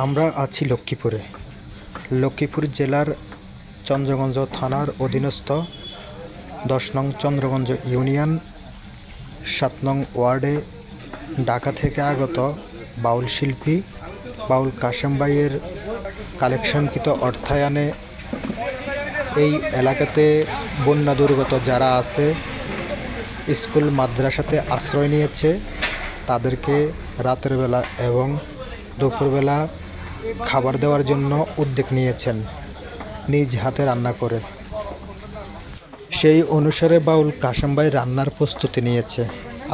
আমরা আছি লক্ষ্মীপুরে। লক্ষ্মীপুর জেলার চন্দ্রগঞ্জ থানার অধীনস্থ 10 নং চন্দ্রগঞ্জ ইউনিয়ন 7 নং ওয়ার্ডে ঢাকা থেকে আগত বাউল শিল্পী বাউল কাশেম ভাইয়ের কালেকশনকৃত অর্থায়নে এই এলাকাতে বন্যা দুর্গত যারা আছে, স্কুল মাদ্রাসাতে আশ্রয় নিয়েছে, তাদেরকে রাতের বেলা এবং দুপুরবেলা খাবার দেওয়ার জন্য উদ্যোগ নিয়েছেন নিজ হাতে রান্না করে। সেই অনুসারে বাউল কাশেম ভাই রান্নার প্রস্তুতি নিয়েছে।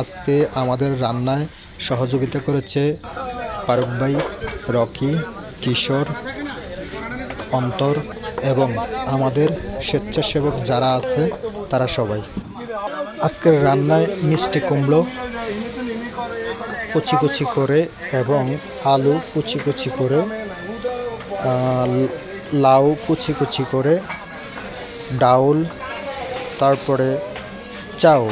আজকে আমাদের রান্নায় সহযোগিতা করেছে ফারুক ভাই, রকি, কিশোর, অন্তর এবং আমাদের স্বেচ্ছাসেবক যারা আছে তারা সবাই। আজকের রান্নায় মিষ্টি কুমড়ো কুচি কুচি করে এবং আলু কুচি কুচি করে, লাউ কুচি কুচি করে, ডাউল, তারপরে চাউ,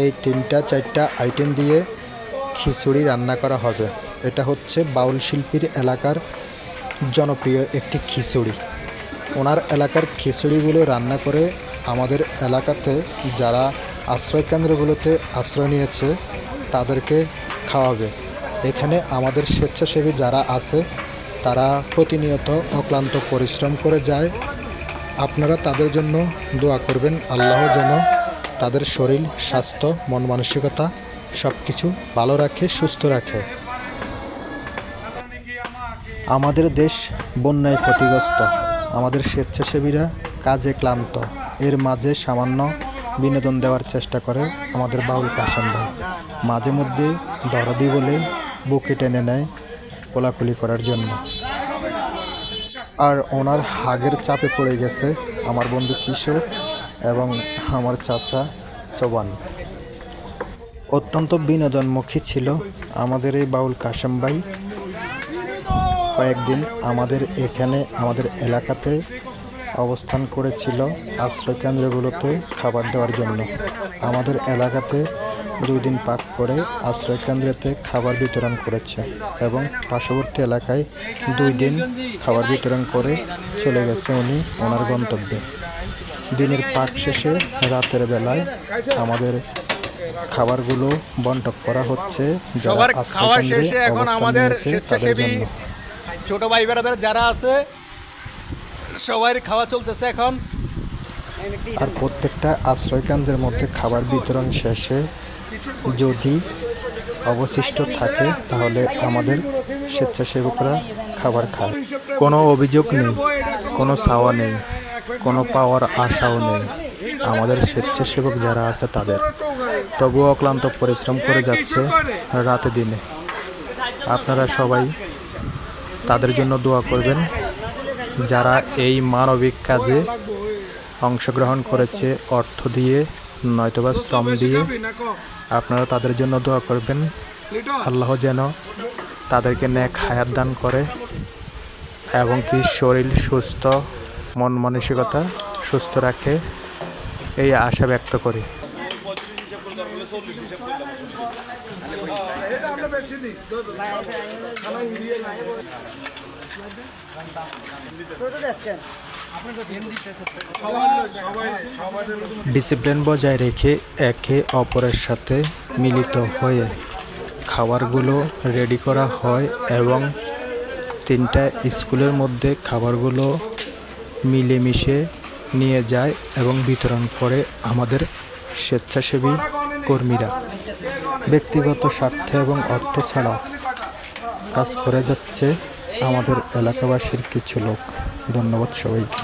এই 3-4টা আইটেম দিয়ে খিচুড়ি রান্না করা হবে। এটা হচ্ছে বাউল শিল্পীর এলাকার জনপ্রিয় একটি খিচুড়ি। ওনার এলাকার খিচুড়িগুলো রান্না করে আমাদের এলাকাতে যারা আশ্রয়কেন্দ্রগুলোতে আশ্রয় নিয়েছে তাদেরকে খাওয়াবে। এখানে আমাদের স্বেচ্ছাসেবী যারা আছে তারা প্রতিনিয়ত অক্লান্ত পরিশ্রম করে যায়। আপনারা তাদের জন্য দোয়া করবেন, আল্লাহ যেন তাদের শরীর, স্বাস্থ্য, মন মানসিকতা সব কিছু ভালো রাখে, সুস্থ রাখে। আমাদের দেশ বন্যায় ক্ষতিগ্রস্ত, আমাদের স্বেচ্ছাসেবীরা কাজে ক্লান্ত, এর মাঝে সামান্য বিনোদন দেওয়ার চেষ্টা করে আমাদের বাউল কাশেম ভাই। মাঝে মধ্যে দরদি বলে বুকে টেনে নেয় কোলাকুলি করার জন্য। আর ওনার হাগের চাপে পড়ে গেছে আমার বন্ধু কিশোর এবং আমার চাচা সোবান। অত্যন্ত বিনোদনমুখী ছিল আমাদের এই বাউল কাশেম ভাই। কয়েকদিন আমাদের এখানে আমাদের এলাকাতে অবস্থান করেছিল আশ্রয়কেন্দ্রগুলোতে খাবার দেওয়ার জন্য। আমাদের এলাকাতে 2 দিন পাক করে আশ্রয়কেন্দ্রেতে খাবার বিতরণ করেছে এবং পার্শ্ববর্তী এলাকায় 2 দিন খাবার বিতরণ করে চলে গেছে উনি ওনার গন্তব্যে। দিনের পাক শেষে রাতের বেলায় আমাদের খাবারগুলো বন্টন করা হচ্ছে যারা আশ্রয়কেন্দ্রে অবস্থান নিয়েছে তাদের জন্য। ছোট ভাই বেড়াদার যারা আছে সবাই খাওয়া চলতেছে এখন। আর প্রত্যেকটা আশ্রয়কেন্দ্রের মধ্যে খাবার বিতরণ শেষে যদি অবশিষ্ট থাকে তাহলে আমাদের স্বেচ্ছাসেবকরা খাবার খায়। কোনো অভিযোগ নেই, কোনো চাওয়া নেই, কোনো পাওয়ার আশাও নেই আমাদের স্বেচ্ছাসেবক যারা আছে তাদের। তবুও অক্লান্ত পরিশ্রম করে যাচ্ছে রাতে দিনে। আপনারা সবাই তাদের জন্য দোয়া করবেন যারা এই মানবিক কাজে অংশগ্রহণ করেছে অর্থ দিয়ে নয়তোবা শ্রম দিয়ে। আপনারা তাদের জন্য দোয়া করবেন, আল্লাহ যেন তাদেরকে নেক হায়াত দান করে এবং কি শরীর সুস্থ, মন মানসিকতা সুস্থ রাখে, এই আশা ব্যক্ত করি। ডিসিপ্লিন বজায় রেখে একে অপরের সাথে মিলিত হয়ে খাবারগুলো রেডি করা হয় এবং 3টা স্কুলের মধ্যে খাবারগুলো মিলেমিশে নিয়ে যায় এবং বিতরণ করে আমাদের স্বেচ্ছাসেবী কর্মীরা। ব্যক্তিগত স্বার্থ এবং অর্থ ছাড়া কাজ করে যাচ্ছে আমাদের এলাকাবাসীর কিছু লোক। ধন্যবাদ সবাইকে।